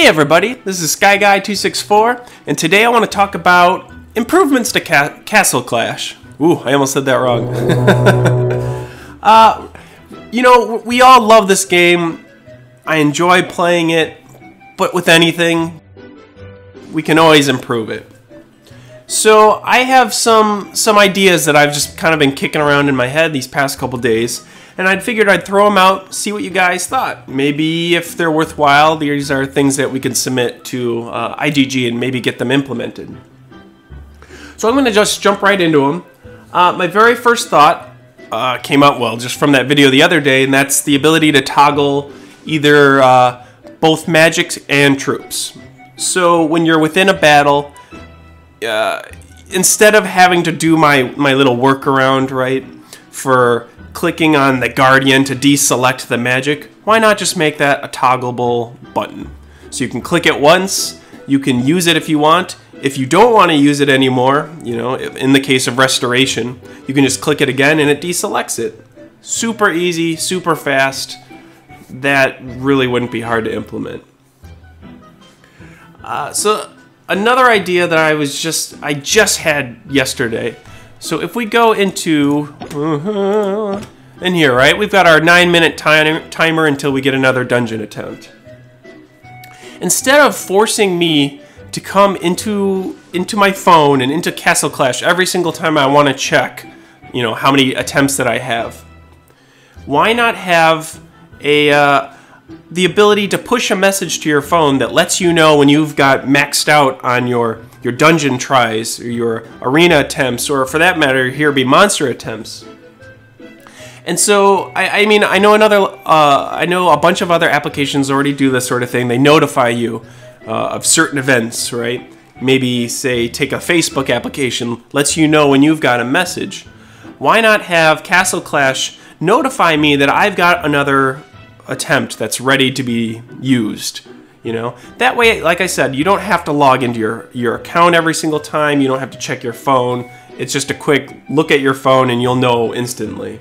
Hey everybody, this is SkyGuy264, and today I want to talk about improvements to Castle Clash. Ooh, I almost said that wrong. You know, we all love this game. I enjoy playing it, but with anything, we can always improve it. So I have some ideas that I've just kind of been kicking around in my head these past couple days, and I figured I'd throw them out, see what you guys thought. Maybe if they're worthwhile, these are things that we can submit to IGG and maybe get them implemented. So I'm going to just jump right into them. My very first thought came out, well, just from that video the other day, and that's the ability to toggle either both magics and troops. So when you're within a battle, instead of having to do my little workaround, right, for clicking on the Guardian to deselect the magic, why not just make that a toggleable button? So you can click it once, you can use it if you want. If you don't want to use it anymore, you know, in the case of restoration, you can just click it again and it deselects it. Super easy, super fast. That really wouldn't be hard to implement. So another idea that I just had yesterday. So if we go into in here, right, we've got our 9-minute timer until we get another dungeon attempt. Instead of forcing me to come into my phone and into Castle Clash every single time I want to check, you know, how many attempts that I have, why not have the ability to push a message to your phone that lets you know when you've got maxed out on your dungeon tries, or your arena attempts, or for that matter, here be monster attempts. And so, I mean, I know a bunch of other applications already do this sort of thing. They notify you of certain events, right? Maybe, say, take a Facebook application, lets you know when you've got a message. Why not have Castle Clash notify me that I've got another attempt that's ready to be used? You know, that way, like I said, you don't have to log into your account every single time. You don't have to check your phone. It's just a quick look at your phone and you'll know instantly.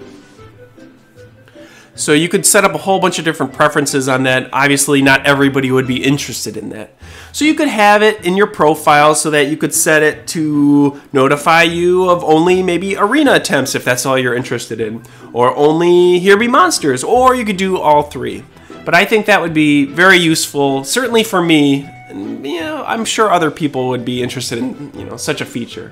So you could set up a whole bunch of different preferences on that. Obviously, not everybody would be interested in that. So you could have it in your profile so that you could set it to notify you of only maybe arena attempts if that's all you're interested in, or only here be monsters, or you could do all three. But I think that would be very useful, certainly for me, and you know, I'm sure other people would be interested in, you know, such a feature.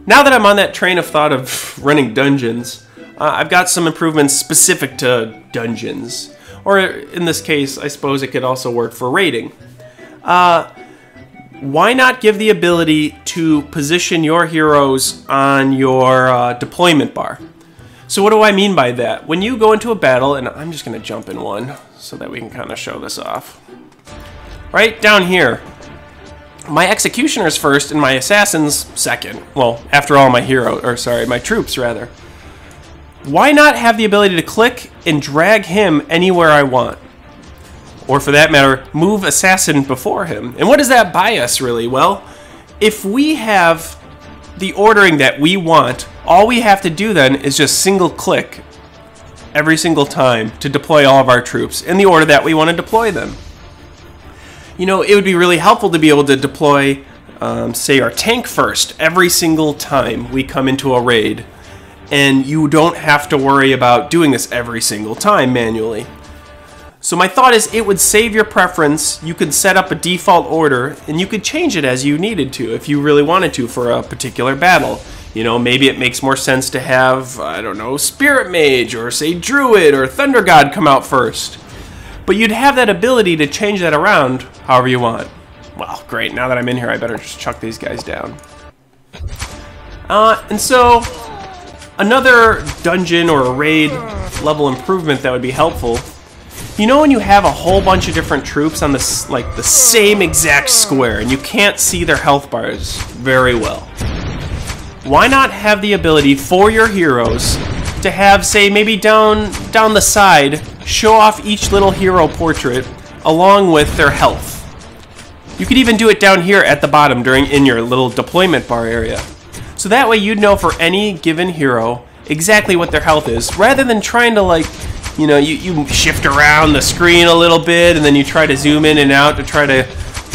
Now that I'm on that train of thought of running dungeons, I've got some improvements specific to dungeons. Or in this case, I suppose it could also work for raiding. Why not give the ability to position your heroes on your deployment bar? So what do I mean by that? When you go into a battle, and I'm just going to jump in one so that we can kind of show this off. Right down here, my executioners first and my assassins second. Well, after all, my troops rather. Why not have the ability to click and drag him anywhere I want? Or for that matter, move assassin before him. And what does that buy us, really? Well, if we have the ordering that we want, all we have to do then is just single click every single time to deploy all of our troops in the order that we want to deploy them. You know, it would be really helpful to be able to deploy, say, our tank first every single time we come into a raid. And you don't have to worry about doing this every single time manually. So my thought is it would save your preference. You could set up a default order and you could change it as you needed to if you really wanted to for a particular battle. You know, maybe it makes more sense to have, I don't know, Spirit Mage or say Druid or Thunder God come out first. But you'd have that ability to change that around however you want. Well, great, now that I'm in here I better just chuck these guys down. And so another dungeon or a raid level improvement that would be helpful. You know when you have a whole bunch of different troops on this, like the same exact square, and you can't see their health bars very well? Why not have the ability for your heroes to have, say, maybe down the side, show off each little hero portrait along with their health? You could even do it down here at the bottom in your little deployment bar area. So that way you'd know for any given hero exactly what their health is, rather than trying to, like, you know, you shift around the screen a little bit, and then you try to zoom in and out to try to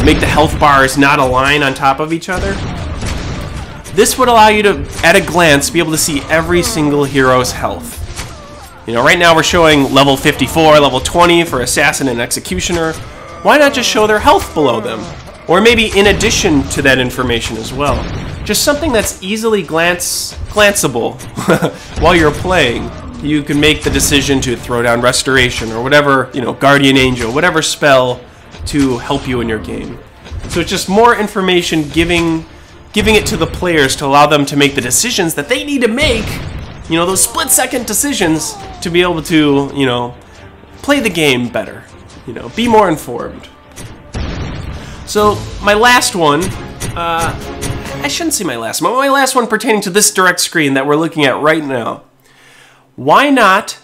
make the health bars not align on top of each other. This would allow you to, at a glance, be able to see every single hero's health. You know, right now we're showing level 54, level 20 for Assassin and Executioner. Why not just show their health below them? Or maybe in addition to that information as well. Just something that's easily glanceable while you're playing. You can make the decision to throw down Restoration or whatever, you know, Guardian Angel, whatever spell to help you in your game. So it's just more information giving it to the players to allow them to make the decisions that they need to make, you know, those split-second decisions to be able to, you know, play the game better, you know, be more informed. So my last one, I shouldn't say my last one, but my last one pertaining to this direct screen that we're looking at right now. Why not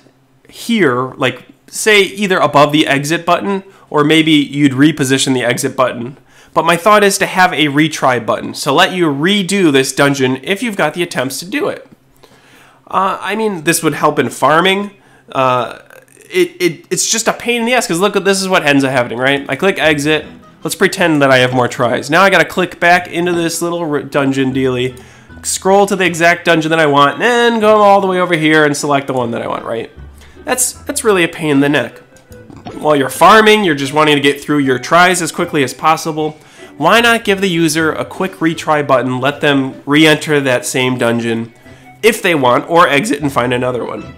here, like, say either above the exit button, or maybe you'd reposition the exit button. But my thought is to have a retry button, so let you redo this dungeon if you've got the attempts to do it. I mean, this would help in farming. It's just a pain in the ass, because look, this is what ends up happening, right? I click exit. Let's pretend that I have more tries. Now I gotta click back into this little dungeon dealy, scroll to the exact dungeon that I want, and then go all the way over here and select the one that I want, right? That's really a pain in the neck. While you're farming, you're just wanting to get through your tries as quickly as possible. Why not give the user a quick retry button, let them re-enter that same dungeon if they want, or exit and find another one?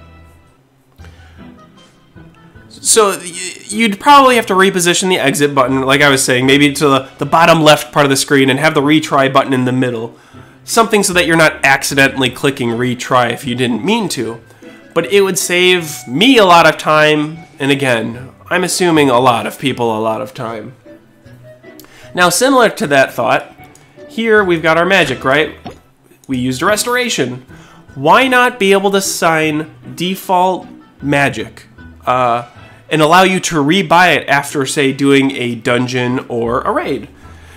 So you'd probably have to reposition the exit button, like I was saying, maybe to the bottom left part of the screen, and have the retry button in the middle. Something so that you're not accidentally clicking retry if you didn't mean to. But it would save me a lot of time, and again, I'm assuming a lot of people a lot of time. Now, similar to that thought, here we've got our magic, right? We used a restoration. Why not be able to assign default magic and allow you to rebuy it after, say, doing a dungeon or a raid?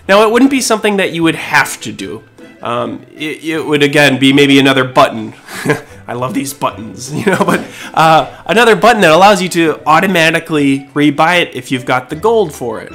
Now, it wouldn't be something that you would have to do. It would, again, be maybe another button. I love these buttons, you know, but another button that allows you to automatically rebuy it if you've got the gold for it.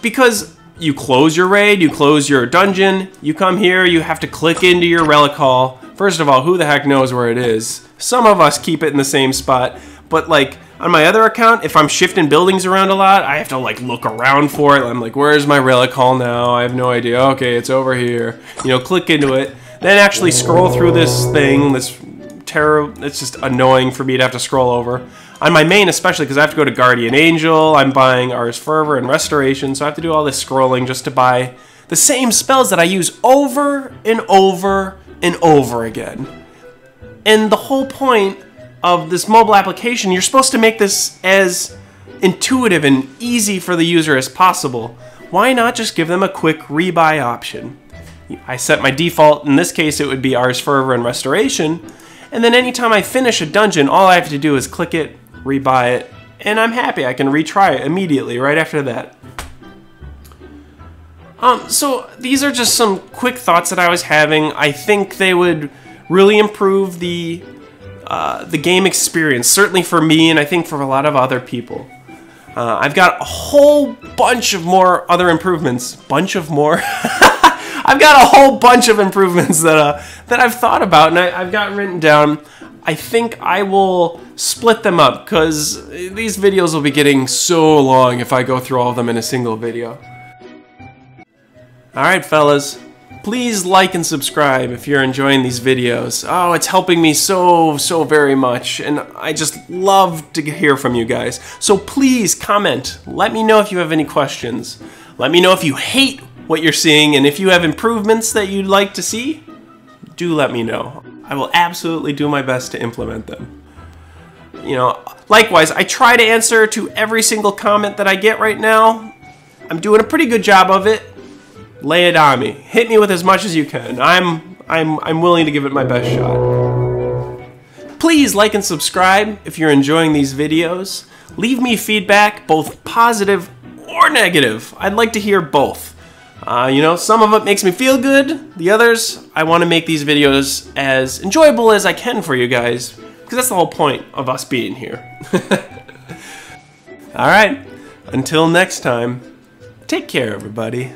Because you close your raid, you close your dungeon, you come here, you have to click into your Relic Hall. First of all, who the heck knows where it is? Some of us keep it in the same spot, but like on my other account, if I'm shifting buildings around a lot, I have to like look around for it. I'm like, where's my Relic Hall now? I have no idea. Okay, it's over here. You know, click into it. Then actually scroll through this thing, this terror. It's just annoying for me to have to scroll over. On my main especially, because I have to go to Guardian Angel, I'm buying Ars Fervor and Restoration, so I have to do all this scrolling just to buy the same spells that I use over and over and over again. And the whole point of this mobile application, you're supposed to make this as intuitive and easy for the user as possible. Why not just give them a quick rebuy option? I set my default, in this case it would be Ars Fervor and Restoration, and then anytime I finish a dungeon, all I have to do is click it, rebuy it, and I'm happy. I can retry it immediately right after that. So these are just some quick thoughts that I was having. I think they would really improve the game experience, certainly for me, and I think for a lot of other people. I've got a whole bunch of more other improvements. I've got a whole bunch of improvements that I've thought about and I've got written down. I think I will split them up because these videos will be getting so long if I go through all of them in a single video. Alright fellas, please like and subscribe if you're enjoying these videos. Oh, it's helping me so very much, and I just love to hear from you guys. So please comment. Let me know if you have any questions. Let me know if you hate what you're seeing, and if you have improvements that you'd like to see, do let me know. I will absolutely do my best to implement them. You know, likewise, I try to answer to every single comment that I get right now. I'm doing a pretty good job of it. Lay it on me. Hit me with as much as you can. I'm willing to give it my best shot. Please like and subscribe if you're enjoying these videos. Leave me feedback, both positive or negative. I'd like to hear both. You know, some of it makes me feel good. The others, I want to make these videos as enjoyable as I can for you guys. Because Because that's the whole point of us being here. Alright, until next time, take care everybody.